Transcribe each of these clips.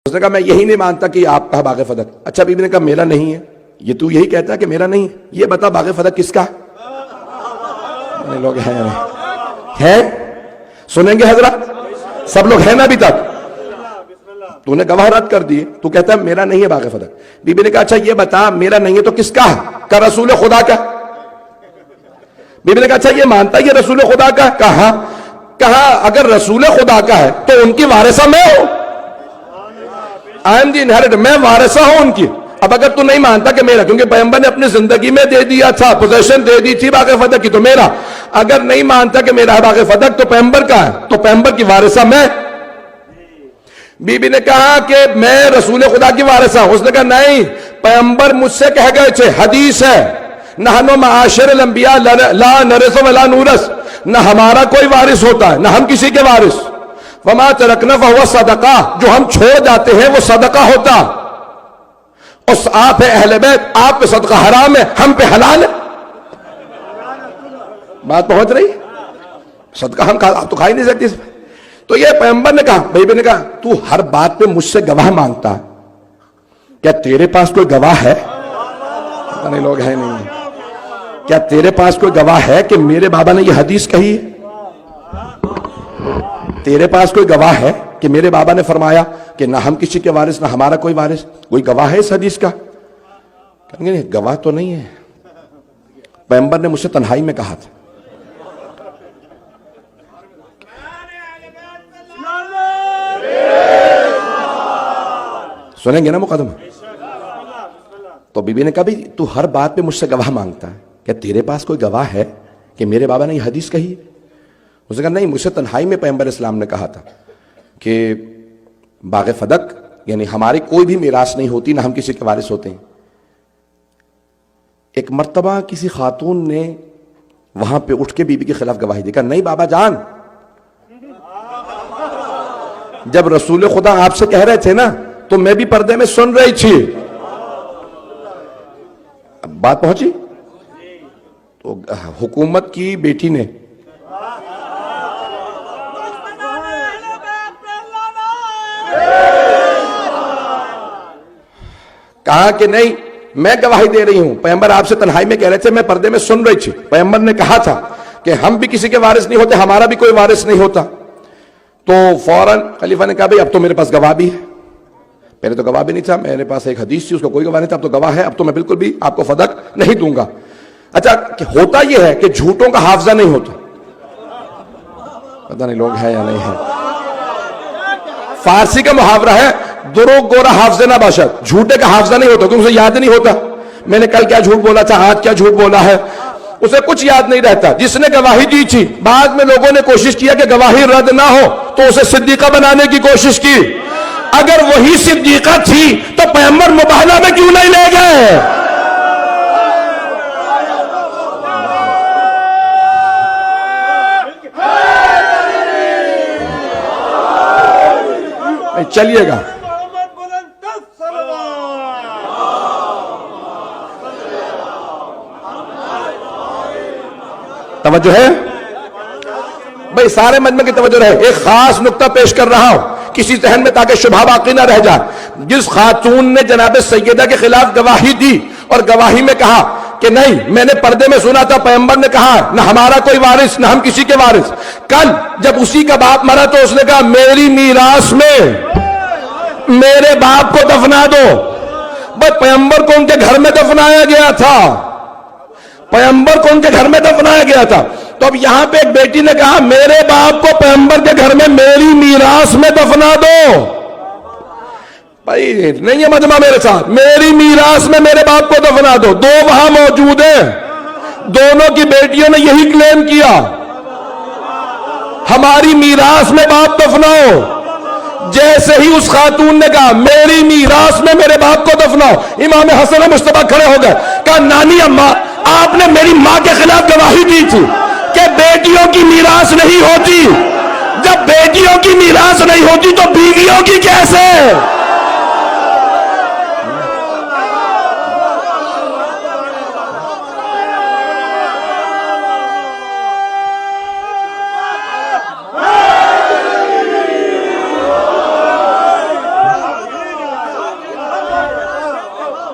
اس نے کہا میں یہی نہیں مانتا کہ آپ کا باغ فدق. اچھا بی بی نے کہا میرا نہیں ہے. یہ تو یہی کہتا ہے کہ میرا نہیں ہے. یہ بتا باغ فدق کس کا لوگ ہیں سنیں گے حضرات سب لوگ ہیں نا ابھی تک. تو نے گواہ رد کر دیے. تو کہتا ہے میرا نہیں ہے باغ فدق. بی بی نے کہا اچھا یہ بتا میرا نہیں ہے تو کس کا ہے؟ کا رسول خدا کا. بی بی نے کہا اچھا یہ مانتا ہے یہ رسول خدا کا. کہا اگر رسول خدا کا ہے تو ان کی وارثہ میں ہوں. آئی ایم دی انہیریٹر, میں وارثہ ہوں ان کی. اب اگر تو نہیں مانتا کہ میرا, کیونکہ پیغمبر نے اپنی زندگی میں دے دیا تھا, پوزیشن دے دی تھی باغ فدق کی, تو میرا. اگر نہیں مانتا کہ میرا باغ فدق تو پیغمبر کا ہے, تو پیغمبر کی وارثہ میں. بی بی نے کہا کہ میں رسول خدا کی وارثہ ہوں. اس نے کہا نہیں, پیغمبر مجھ سے کہہ گئے تھے, حدیث ہے, نحن معاشر الانبیاء لا نرث ولا نورث, نہ ہمارا کوئی وارث ہوتا ہے نہ ہم کسی کے وارث. وما ترکنا فہو صدقہ, جو ہم چھوڑ جاتے ہیں وہ صدقہ ہوتا. اس آپ ہے اہل بیت, آپ پہ صدقہ حرام ہے, ہم پہ حلال ہے. بات پہنچ رہی, صدقہ ہم آپ تو کھا ہی نہیں سکتے. تو یہ پیغمبر نے کہا, بھائی نے کہا تو ہر بات پہ مجھ سے گواہ مانگتا ہے, کیا تیرے پاس کوئی گواہ ہے؟ نہیں لوگ ہیں نہیں. کیا تیرے پاس کوئی گواہ ہے کہ میرے بابا نے یہ حدیث کہی ہے؟ تیرے پاس کوئی گواہ ہے کہ میرے بابا نے فرمایا کہ نہ ہم کسی کے وارث نہ ہمارا کوئی وارث؟ کوئی گواہ ہے اس حدیث کا؟ کہیں گے گواہ تو نہیں ہے, پیغمبر نے مجھ سے تنہائی میں کہا تھا. سنیں گے نا مقدمہ. تو بی بی نے کہا بھی تو ہر بات پہ مجھ سے گواہ مانگتا ہے, کیا تیرے پاس کوئی گواہ ہے کہ میرے بابا نے یہ حدیث کہی؟ اس نے کہا نہیں, مجھ سے تنہائی میں پیغمبر اسلام نے کہا تھا کہ باغ فدق یعنی ہماری کوئی بھی میراث نہیں ہوتی, نہ ہم کسی کے وارث ہوتے ہیں. ایک مرتبہ کسی خاتون نے وہاں پہ اٹھ کے بی بی کے خلاف گواہی دی. کہا نہیں بابا جان, جب رسول خدا آپ سے کہہ رہے تھے نا تو میں بھی پردے میں سن رہی تھی. اب بات پہنچی. تو حکومت کی بیٹی نے کہا کہ نہیں میں گواہی دے رہی ہوں, پیغمبر آپ سے تنہائی میں کہہ رہے تھے, میں پردے میں سن رہی تھی, پیغمبر نے کہا تھا کہ ہم بھی کسی کے وارث نہیں ہوتے, ہمارا بھی کوئی وارث نہیں ہوتا. تو فوراً خلیفہ نے کہا بھئی اب تو میرے پاس گواہ بھی ہے. پہلے تو گواہ بھی نہیں تھا, میرے پاس ایک حدیث تھی, اس کو کوئی گواہ نہیں تھا, اب تو گواہ ہے, اب تو میں بالکل بھی آپ کو فدق نہیں دوں گا. اچھا ہوتا یہ ہے کہ جھوٹوں کا حافظہ نہیں ہوتا. پتہ نہیں لوگ ہیں یا نہیں ہیں. فارسی کا محاورہ ہے دروغ گورا حافظ نہ باشد, جھوٹے کا حافظہ نہیں ہوتا کیونکہ اسے یاد نہیں ہوتا میں نے کل کیا جھوٹ بولا تھا, آج کیا جھوٹ بولا ہے, اسے کچھ یاد نہیں رہتا. جس نے گواہی دی تھی بعد میں لوگوں نے کوشش کیا کہ گواہی رد نہ ہو تو اسے صدیقہ بنانے کی کوشش کی. اگر وہی صدیقہ تھی تو پیغمبر مباہلہ میں کیوں نہیں لے گئے؟ چلیے گا توجہ ہے بھئی, سارے مجمع کی توجہ رہے. ایک خاص نقطہ پیش کر رہا ہوں کسی ذہن میں تاکہ شبہ باقی نہ رہ جائے. جس خاتون نے جناب سیدہ کے خلاف گواہی دی اور گواہی میں کہا کہ نہیں میں نے پردے میں سنا تھا, پیغمبر نے کہا نہ ہمارا کوئی وارث نہ ہم کسی کے وارث. کل جب اسی کا باپ مرا تو اس نے کہا میری میراث میں میرے باپ کو دفنا دو. بس پیغمبر کو ان کے گھر میں دفنایا گیا تھا, پیغمبر کو ان کے گھر میں دفنایا گیا تھا. تو اب یہاں پہ ایک بیٹی نے کہا میرے باپ کو پیغمبر کے گھر میں میری میراث میں دفنا دو. بھائی نہیں ہے مجمع میرے ساتھ, میری میراث میں میرے باپ کو دفنا دو. دو وہاں موجود ہیں, دونوں کی بیٹیوں نے یہی کلیم کیا ہماری میراث میں باپ دفناؤ. جیسے ہی اس خاتون نے کہا میری میراث میں میرے باپ کو دفناؤ, امام حسن مصطفیٰ کھڑے ہو گئے. کہا نانی اماں آپ نے میری ماں کے خلاف گواہی دی تھی کہ بیٹیوں کی میراث نہیں ہوتی, جب بیٹیوں کی میراث نہیں ہوتی تو بیویوں کی کیسے؟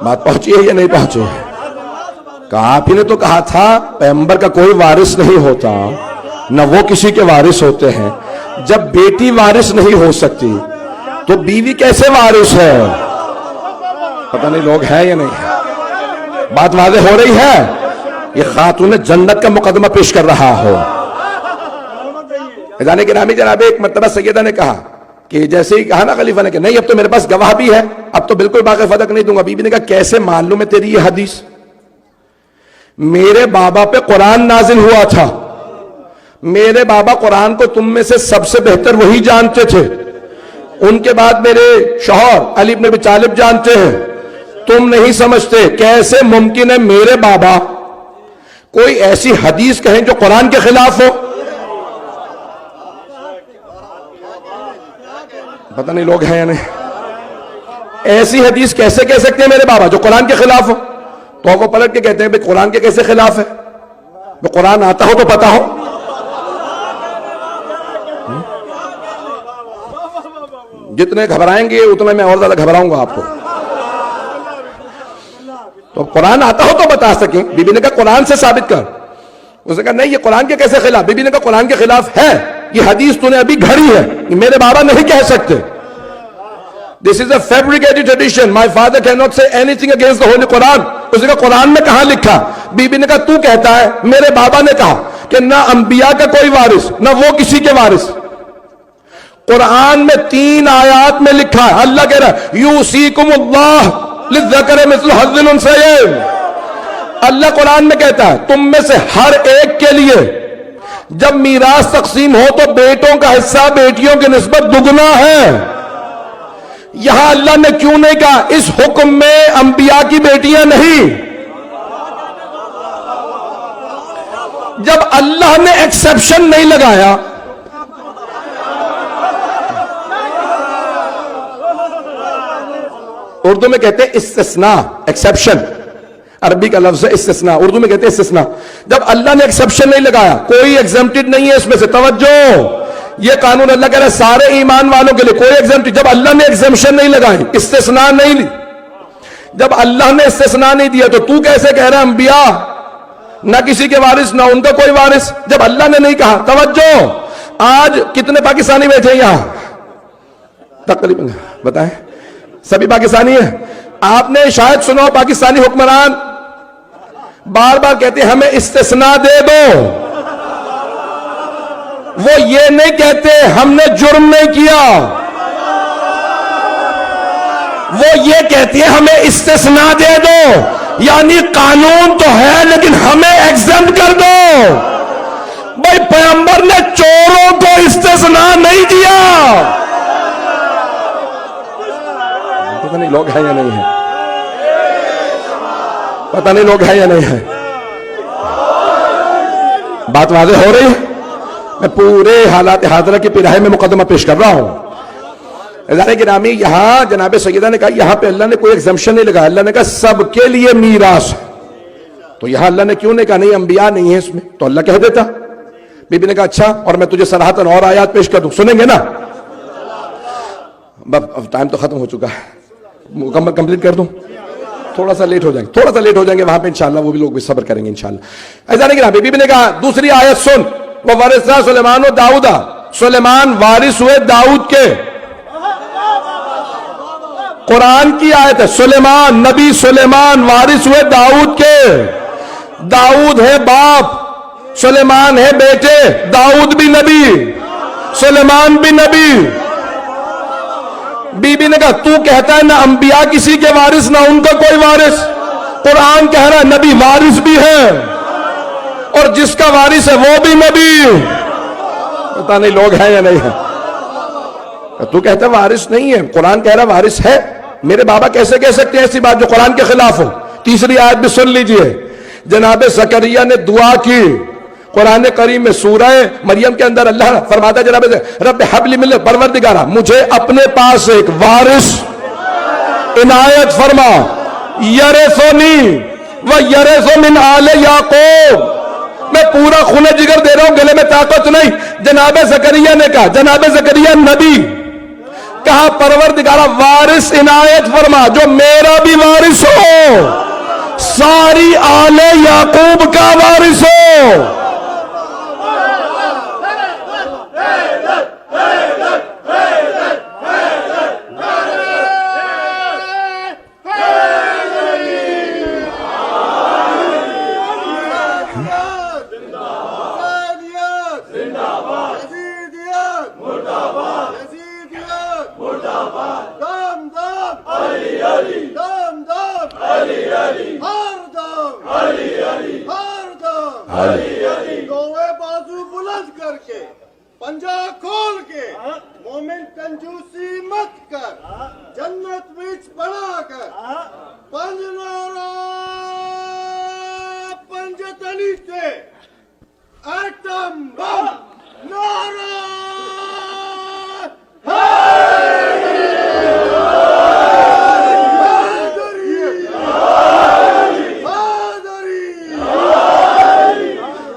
بات پہنچی ہے یا نہیں پہنچی ہے؟ کہا آپ ہی نے تو کہا تھا پیغمبر کا کوئی وارث نہیں ہوتا، نہ وہ کسی کے وارث ہوتے ہیں۔ جب بیٹی وارث نہیں ہو سکتی تو بیوی کیسے وارث ہے؟ پتہ نہیں لوگ ہیں یا نہیں ہے؟ بات واضح ہو رہی ہے؟ یہ خاتون جنت کا مقدمہ پیش کر رہا ہو۔ خزانے گرامی جناب ایک مرتبہ سیدہ نے کہا کہ جیسے ہی کہا نا خلیفہ نے کہ نہیں اب تو میرے پاس گواہ بھی ہے، اب تو بالکل باغ فدق نہیں دوں گا۔ بی بی نے کہا کیسے مان لوں میں تیری یہ حدیث؟ میرے بابا پہ قرآن نازل ہوا تھا، میرے بابا قرآن کو تم میں سے سب سے بہتر وہی جانتے تھے، ان کے بعد میرے شوہر علی بن ابی طالب جانتے ہیں، تم نہیں سمجھتے۔ کیسے ممکن ہے میرے بابا کوئی ایسی حدیث کہیں جو قرآن کے خلاف ہو؟ پتہ نہیں لوگ ہیں یا نہیں؟ ایسی حدیث کیسے کہہ سکتے ہیں میرے بابا جو قرآن کے خلاف ہو؟ تو وہ پلٹ کے کہتے ہیں بھئی قرآن کے کیسے خلاف ہے؟ وہ قرآن آتا ہو تو پتا ہو۔ جتنے گھبرائیں گے اتنے میں اور زیادہ گھبراؤں گا آپ کو۔ تو قرآن آتا ہو تو بتا سکیں۔ بی بی نے کہا قرآن سے ثابت کر۔ اس نے کہا نہیں یہ قرآن کے کیسے خلاف؟ بی بی نے کہا قرآن کے خلاف ہے، یہ حدیث تو نے ابھی گھڑی ہے، میرے بابا نہیں کہہ سکتے۔ This is a fabricated tradition. My father cannot say anything against the Holy Quran. اس نے کہا قرآن میں کہاں لکھا؟ بی بی نے کہا تو کہتا ہے، میرے بابا نے کہا کہ نہ انبیاء کا کوئی وارث نہ وہ کسی کے وارث۔ قرآن میں 3 آیات میں لکھا ہے، اللہ کہہ رہا ہے یوصیکم اللہ للذکر مثل حظ الانثیین۔ اللہ قرآن میں کہتا ہے تم میں سے ہر ایک کے لیے جب میراث تقسیم ہو تو بیٹوں کا حصہ بیٹیوں کی نسبت دگنا ہے۔ یہاں اللہ نے کیوں نہیں کہا اس حکم میں انبیاء کی بیٹیاں نہیں؟ جب اللہ نے ایکسپشن نہیں لگایا، اردو میں کہتے ہیں استثناء، ایکسپشن، عربی کا لفظ ہے استثناء، اردو میں کہتے ہیں استثناء۔ جب اللہ نے ایکسپشن نہیں لگایا، کوئی ایگزمپٹڈ نہیں ہے اس میں سے، توجہ، یہ قانون اللہ کہہ رہا ہے سارے ایمان والوں کے لیے، کوئی ایگزمپٹڈ، جب اللہ نے ایگزمپشن نہیں لگائی، استثناء نہیں لی، جب اللہ نے استثناء نہیں دیا تو تو کیسے کہہ رہا ہے انبیاء نہ کسی کے وارث نہ ان کا کوئی وارث؟ جب اللہ نے نہیں کہا۔ توجہ، آج کتنے پاکستانی بیٹھے ہیں یہاں؟ تقریباً بتائیں، سبھی پاکستانی ہیں؟ آپ نے شاید سنا ہو پاکستانی حکمران بار بار کہتے ہیں ہمیں استثناء دے دو۔ وہ یہ نہیں کہتے ہم نے جرم نہیں کیا، وہ یہ کہتے ہیں ہمیں استثناء دے دو، یعنی قانون تو ہے لیکن ہمیں ایگزمپٹ کر دو۔ بھائی پیغمبر نے چوروں کو استثناء نہیں دیا۔ پتہ نہیں لوگ ہیں یا نہیں ہیں؟ پتہ نہیں لوگ ہیں یا نہیں ہیں؟ بات واضح ہو رہی ہے؟ میں پورے حالات حاضرہ کی پیراہے میں مقدمہ پیش کر رہا ہوں۔ عزیزان گرامی، یہاں جناب سیدہ نے کہا یہاں پہ اللہ نے کوئی ایگزمپشن نہیں لگایا، اللہ نے کہا سب کے لیے میراث ہے۔ تو یہاں اللہ نے کیوں نہیں کہا نہیں انبیاء نہیں ہیں اس میں؟ تو اللہ کہہ دیتا۔ بی بی نے کہا اچھا، اور میں تجھے صراحتاً اور آیات پیش کر دوں، سنیں گے نا؟ ٹائم تو ختم ہو چکا ہے، مکمل کمپلیٹ کر دوں؟ تھوڑا سا لیٹ ہو جائیں گے، تھوڑا سا لیٹ ہو جائیں گے وہاں پہ انشاءاللہ، وہ بھی لوگ بھی صبر کریں گے انشاءاللہ۔ عزیزان گرامی، بی بی نے کہا دوسری آیت سن، وَوَرِثَ سُلَيْمَانُ دَاؤُدَ، سلیمان وارث ہوئے داؤد کے۔ قرآن کی آیت ہے، سلیمان، نبی سلیمان وارث ہوئے داؤد کے۔ داؤد ہے باپ، سلیمان ہے بیٹے، داؤد بھی نبی، سلیمان بھی نبی۔ بی بی نے کہا تو کہتا ہے نہ انبیاء کسی کے وارث نہ ان کا کوئی وارث، قرآن کہہ رہا ہے نبی وارث بھی ہے اور جس کا وارث ہے وہ بھی نبی۔ پتہ نہیں لوگ ہیں یا نہیں ہیں؟ تو کہتا ہے وارث نہیں ہے، قرآن کہہ رہا ہے وارث ہے۔ میرے بابا کیسے کہہ سکتے ہیں ایسی بات جو قرآن کے خلاف ہو؟ تیسری آیت بھی سن لیجئے، جناب زکریا نے دعا کی، قرآن کریم میں سورہ مریم کے اندر اللہ فرماتا ہے جناب رب حب لی من پروردگارا مجھے اپنے پاس ایک وارث عنایت فرما، یرثنی و یرث من آل یعقوب، میں پورا خون جگر دے رہا ہوں، گلے میں طاقت نہیں۔ جناب زکریا نے کہا، جناب زکریا نبی، کہا پروردگارہ وارث عنایت فرما جو میرا بھی وارث ہو، ساری آل یعقوب کا وارث ہو۔ دوے بازو بلند کر کے، پنجا کھول کے، مومن کنجوسی مت کر، جنت وچ بڑھا کر، پنج نعرہ پنج تلی تے ایٹم بم نعرہ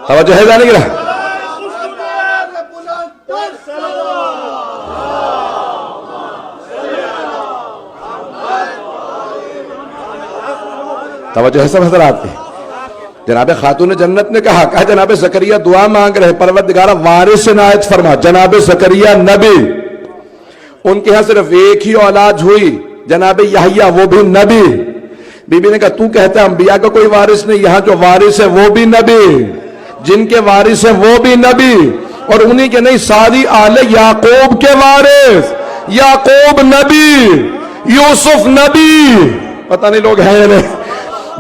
توجہ ہے جانے گرہ توجہ ہے سب حضرات کی۔ جناب خاتون جنت نے کہا جناب زکریا دعا مانگ رہے پروردگارہ وارث عنایت فرما۔ جناب زکریا نبی، ان کے ہاں صرف ایک ہی اولاد ہوئی جناب یحییٰ، وہ بھی نبی۔ بی بی نے کہا تو کہتا ہے انبیاء کا کوئی وارث نہیں، یہاں جو وارث ہے وہ بھی نبی، جن کے وارث ہیں وہ بھی نبی، اور انہی کے نہیں ساری آل یعقوب کے وارث۔ یعقوب نبی، یوسف نبی، پتہ نہیں لوگ ہیں یا نہیں،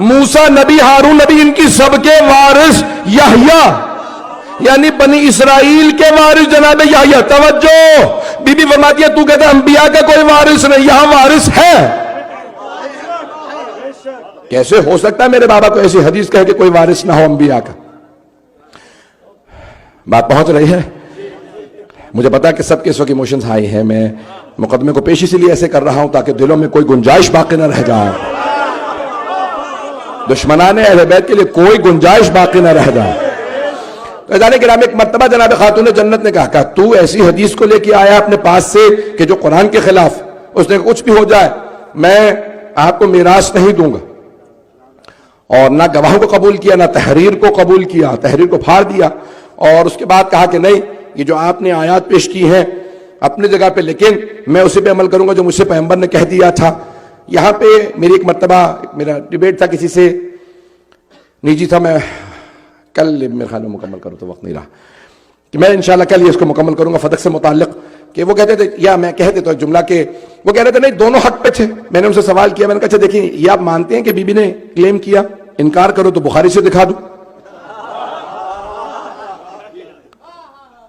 موسیٰ نبی، ہارون نبی، ان کی سب کے وارث یحییٰ، یعنی بنی اسرائیل کے وارث جناب یحییٰ۔ توجہ، بی بی فرماتی ہے تو کہتا ہے انبیاء کا کوئی وارث نہیں، یہاں وارث ہے۔ کیسے ہو سکتا ہے میرے بابا کو ایسی حدیث کہے کہ کوئی وارث نہ ہو انبیاء کا؟ بات پہنچ رہی ہے؟ مجھے پتا کہ سب کے اس وقت ایموشنز ہائی ہیں، میں مقدمے کو پیش اسی لیے ایسے کر رہا ہوں تاکہ دلوں میں کوئی گنجائش باقی نہ رہ جائے، دشمنان اہل بیت کے لیے کوئی گنجائش باقی نہ رہ جائے۔ عزیزان کرام، ایک مرتبہ جناب خاتون جنت نے کہا تو ایسی حدیث کو لے کے آیا اپنے پاس سے کہ جو قرآن کے خلاف، اس نے کچھ بھی ہو جائے میں آپ کو میراث نہیں دوں گا، اور نہ گواہوں کو قبول کیا نہ تحریر کو قبول کیا، تحریر کو پھاڑ دیا، اور اس کے بعد کہا کہ نہیں یہ جو آپ نے آیات پیش کی ہیں اپنی جگہ پہ، لیکن میں اسی پہ عمل کروں گا جو مجھ سے پیغمبر نے کہہ دیا تھا۔ یہاں پہ میری ایک مرتبہ میرا ڈیبیٹ تھا کسی سے، نجی تھا، میں کل میرے خیال میں مکمل کروں تو وقت نہیں رہا کہ میں انشاءاللہ کل یہ اس کو مکمل کروں گا فتح سے متعلق، کہ وہ کہتے تھے یا میں کہتے تو ایک جملہ کہ وہ کہہ رہے تھے نہیں دونوں حق پہ تھے۔ میں نے ان سے سوال کیا، میں نے کہا اچھا دیکھیں یہ آپ مانتے ہیں کہ بی بی نے کلیم کیا، انکار کرو تو بخاری سے دکھا دوں۔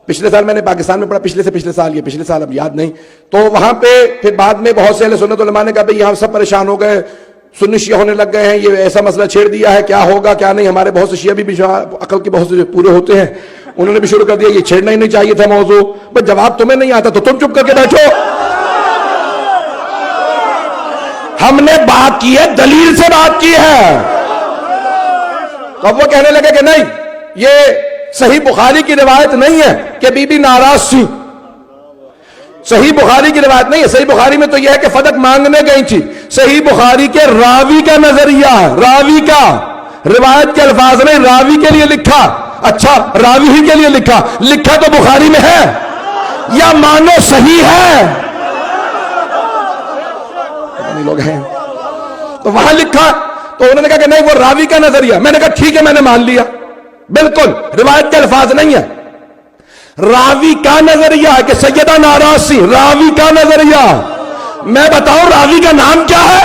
پچھلے سال میں نے پاکستان میں پڑھا، پچھلے سے پچھلے سال، یہ پچھلے سال اب یاد نہیں، تو وہاں پہ پھر بعد میں بہت سے اہل سنت علماء نے کہا بھئی یہاں سب پریشان ہو گئے، سنی شیعہ ہونے لگ گئے ہیں، یہ ایسا مسئلہ چھیڑ دیا ہے، کیا ہوگا کیا نہیں۔ ہمارے بہت سے شیعہ بھی عقل کے بہت سے پورے ہوتے ہیں، انہوں نے بھی شروع کر دیا یہ چھیڑنا ہی نہیں چاہیے تھا موضوع۔ بس جواب تمہیں نہیں آتا تو تم چپ کر کے بیٹھو، ہم نے بات کی ہے، دلیل سے بات کی ہے۔ تو اب وہ کہنے لگے کہ نہیں یہ صحیح بخاری کی روایت نہیں ہے کہ بی بی ناراض تھی، صحیح بخاری کی روایت نہیں ہے۔ صحیح بخاری میں تو یہ ہے کہ فدق مانگنے گئی تھی، صحیح بخاری کے راوی کا نظریہ ہے، راوی کا، روایت کے الفاظ نہیں، راوی کے لیے لکھا، اچھا راوی ہی کے لیے لکھا، لکھا تو بخاری میں ہے یا مانو صحیح ہے، لوگ ہیں تو وہاں لکھا، تو انہوں نے کہا کہ نہیں وہ راوی کا نظریہ۔ میں نے کہا ٹھیک ہے میں نے مان لیا، بالکل روایت کے الفاظ نہیں ہے، راوی کا نظریہ ہے کہ سیدہ ناراض سی، راوی کا نظریہ۔ میں بتاؤں راوی کا نام کیا ہے؟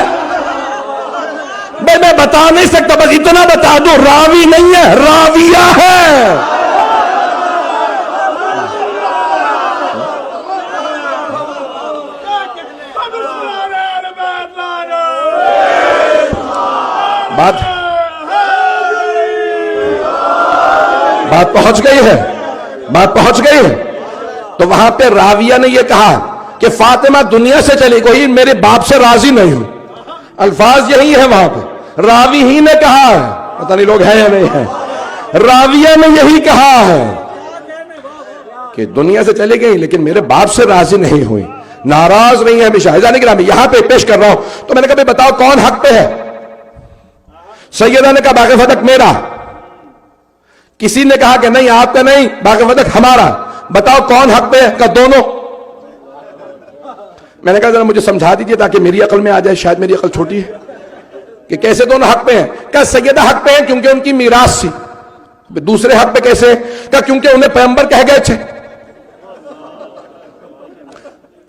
میں بتا نہیں سکتا، بس اتنا بتا دوں راوی نہیں ہے، راویہ ہے۔ بات پہنچ گئی ہے، بات پہنچ گئی ہے۔ تو وہاں پہ راویہ نے یہ کہا کہ فاطمہ دنیا سے چلی گئی، میرے باپ سے راضی نہیں ہوں، الفاظ یہی ہے وہاں پہ، راوی ہی نے کہا ہے، پتہ نہیں لوگ ہیں یا نہیں ہیں، راویہ نے یہی کہا ہے کہ دنیا سے چلی گئی لیکن میرے باپ سے راضی نہیں ہوئی۔ ناراض نہیں ہے ہمیشہ. عزیزان گرامی یہاں پہ پیش کر رہا ہوں تو میں نے کہا بتاؤ کون حق پہ ہے؟ سیدہ نے کہا باغ فتح میرا. کسی نے کہا کہ نہیں آپ کا نہیں، باغ فتح ہمارا. بتاؤ کون حق پہ ہے؟ کہ دونوں. میں نے کہا ذرا مجھے سمجھا دیجئے تاکہ میری عقل میں آ جائے، شاید میری عقل چھوٹی ہے، کہ کیسے دونوں حق پہ ہیں؟ کہ سیدہ حق پہ ہیں کیونکہ ان کی میراث تھی. دوسرے حق پہ کیسے؟ کہ کیونکہ انہیں پیغمبر کہہ گئے تھے.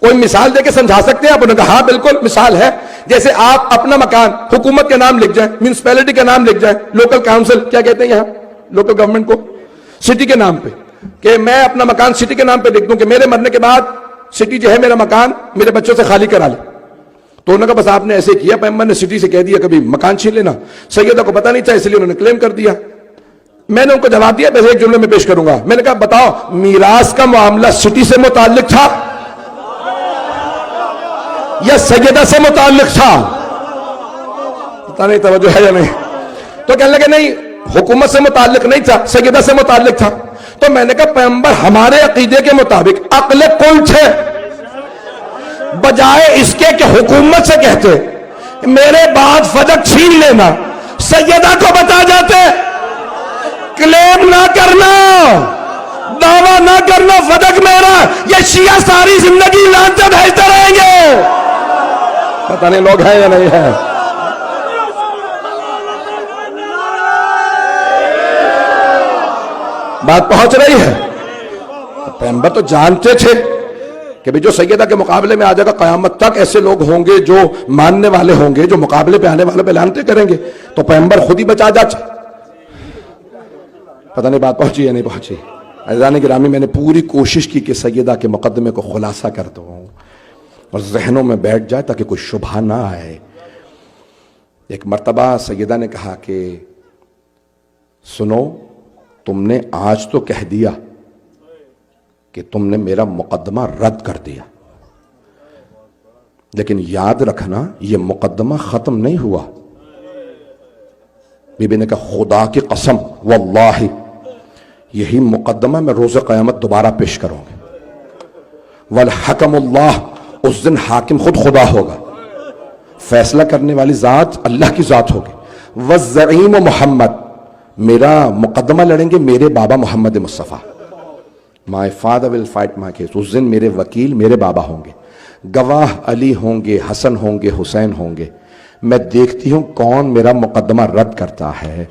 کوئی مثال دے کے سمجھا سکتے ہیں آپ؟ انہوں نے کہا ہاں بالکل مثال ہے. جیسے آپ اپنا مکان حکومت کے نام لکھ جائیں، میونسپیلٹی کا نام لکھ جائیں، لوکل کاؤنسل کیا کہتے ہیں یہاں لوکل گورنمنٹ کو، سٹی کے نام پہ، کہ میں اپنا مکان سٹی کے نام پہ لکھ دوں کہ میرے مرنے کے بعد سٹی جو ہے میرا مکان میرے بچوں سے خالی کرا لے. تو انہوں نے کہا بس آپ نے ایسے کیا، پیغمبر نے سٹی سے کہہ دیا کبھی مکان چھین لینا. سیدہ کو پتہ نہیں تھا اس لیے انہوں نے کلیم کر دیا. میں نے ان کو جواب دیا، بس ایک جملے میں پیش کروں گا. میں نے کہا بتاؤ میراث کا معاملہ سٹی سے متعلق تھا یا سیدہ سے متعلق تھا؟ پتہ نہیں توجہ ہے یا نہیں. تو کہنے لگے نہیں حکومت سے متعلق نہیں تھا، سیدہ سے متعلق تھا. تو میں نے کہا پیغمبر ہمارے عقیدے کے مطابق عقل کل تھے، بجائے اس کے کہ حکومت سے کہتے میرے بعد فدق چھین لینا، سیدہ کو بتا جاتے کلیم نہ کرنا، دعویٰ نہ کرنا فدق میرا، یہ شیعہ ساری زندگی لعنتیں بھیجتے رہیں گے. پتہ نہیں لوگ ہیں یا نہیں ہیں. بات پہنچ رہی ہے. پیغمبر تو جانتے تھے کہ جو سیدہ کے مقابلے میں آ جائے گا قیامت تک ایسے لوگ ہوں گے جو ماننے والے ہوں گے، جو مقابلے پہ آنے والے پہ لعنتیں کریں گے. تو پیغمبر خود ہی بچا جاتے. پتہ نہیں بات پہنچی یا نہیں پہنچی. عزیزان گرامی میں نے پوری کوشش کی کہ سیدہ کے مقدمے کو خلاصہ کر دوں اور ذہنوں میں بیٹھ جائے تاکہ کوئی شبہ نہ آئے. ایک مرتبہ سیدہ نے کہا کہ سنو تم نے آج تو کہہ دیا کہ تم نے میرا مقدمہ رد کر دیا، لیکن یاد رکھنا یہ مقدمہ ختم نہیں ہوا. بی بی نے کہا خدا کی قسم واللہ یہی مقدمہ میں روز قیامت دوبارہ پیش کروں گی. والحکم اللہ، اس دن حاکم خود خدا ہوگا، فیصلہ کرنے والی ذات اللہ کی ذات ہوگی. والزعیم محمد، میرا مقدمہ لڑیں گے میرے بابا محمد مصطفیٰ. My father will fight my case. اس دن میرے وکیل میرے بابا ہوں گے، گواہ علی ہوں گے، حسن ہوں گے، حسین ہوں گے. میں دیکھتی ہوں کون میرا مقدمہ رد کرتا ہے.